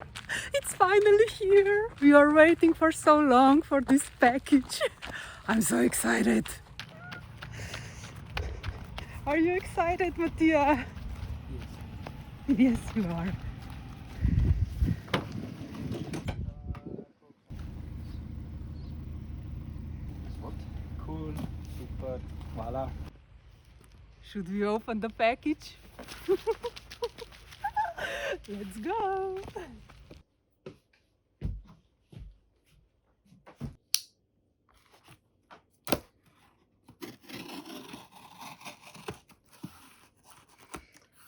It's finally here. We are waiting for so long for this package. I'm so excited. Are you excited, Mattia? Yes, you are. What? Cool, super, voila. Should we open the package? Let's go.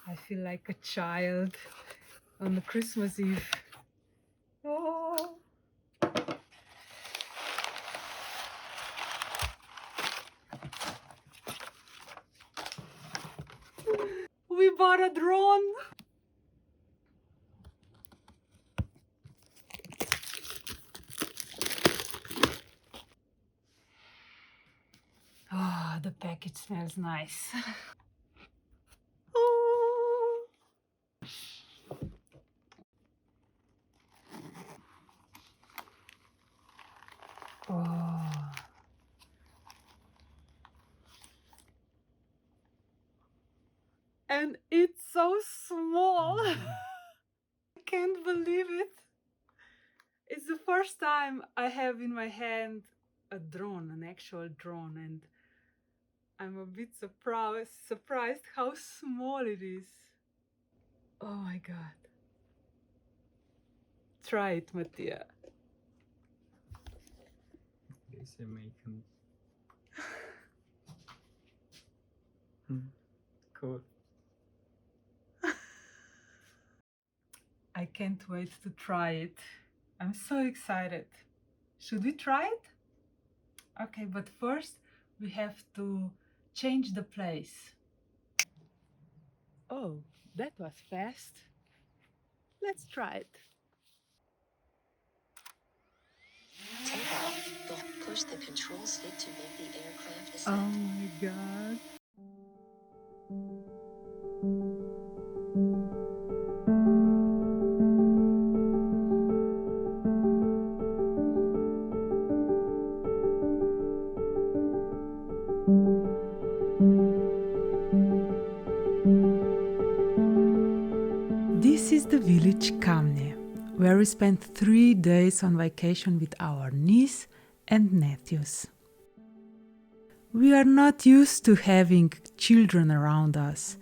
I feel like a child on the Christmas Eve. Oh. We bought a drone. Oh, the package smells nice. Oh. Oh. And it's so small. I can't believe it. It's the first time I have in my hand a drone, an actual drone, and I'm a bit surprised how small it is. Oh my god. Try it, Mattia. Deze maken. Cool. I can't wait to try it. I'm so excited. Should we try it? Okay, but first we have to change the place. Oh, that was fast. Let's try it. Take off. Push the control stick to make the aircraft Oh ascend. my god. This is the village Kamne, where we spent 3 days on vacation with our niece and nephews. We are not used to having children around us.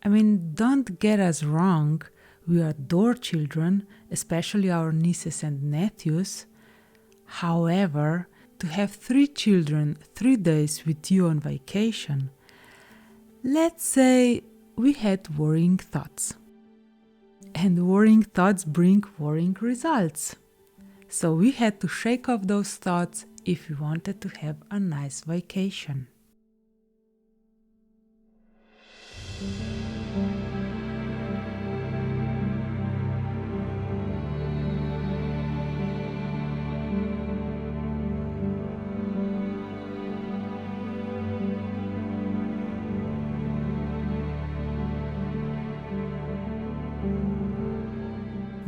I mean, don't get us wrong, we adore children, especially our nieces and nephews. However, to have 3 children 3 days with you on vacation, let's say we had worrying thoughts. And worrying thoughts bring worrying results. So we had to shake off those thoughts if we wanted to have a nice vacation.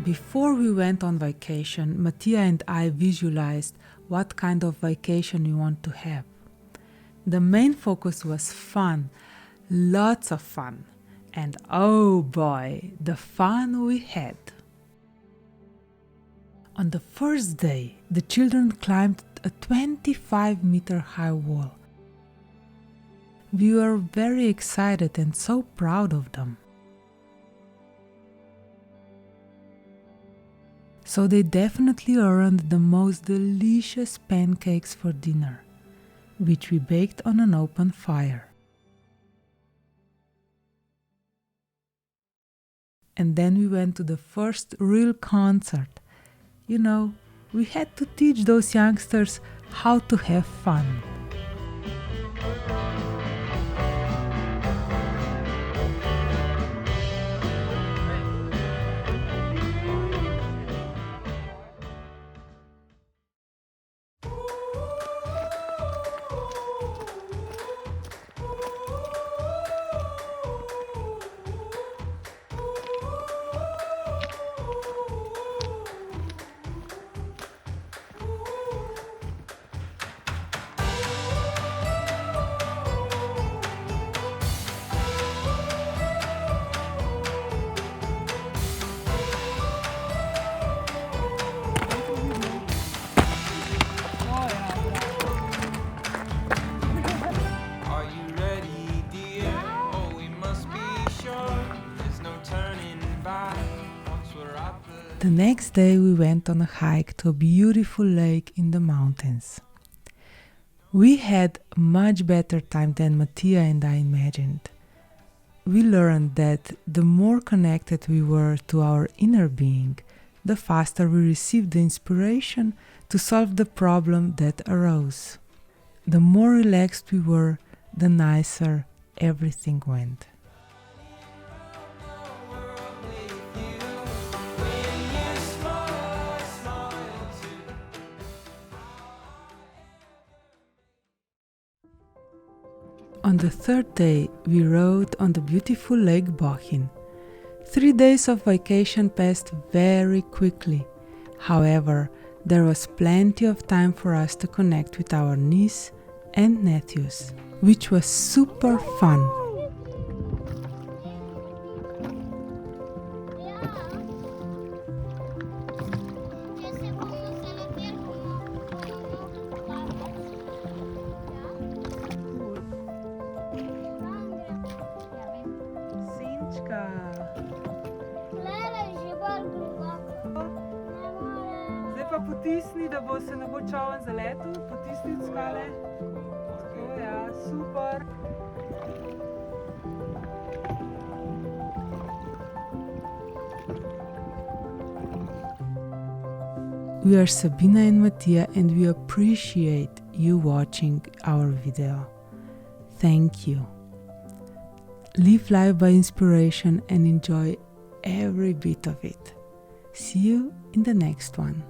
Before we went on vacation, Mattia and I visualized what kind of vacation we want to have. The main focus was fun, lots of fun, and oh boy, the fun we had. On the first day, the children climbed a 25-meter high wall. We were very excited and so proud of them. So they definitely earned the most delicious pancakes for dinner, which we baked on an open fire. And then we went to the first real concert. You know, we had to teach those youngsters how to have fun. The next day we went on a hike to a beautiful lake in the mountains. We had a much better time than Mattia and I imagined. We learned that the more connected we were to our inner being, the faster we received the inspiration to solve the problem that arose. The more relaxed we were, the nicer everything went. On the third day, we rode on the beautiful Lake Bohinj. 3 days of vacation passed very quickly. However, there was plenty of time for us to connect with our niece and nephews, which was super fun. Zdaj pa potisni, da bo se ne bo čoln zaletel, potisni skale. Tako, ja, super. We are Sabina and Mattia and we appreciate you watching our video. Thank you. Live life by inspiration and enjoy every bit of it. See you in the next one.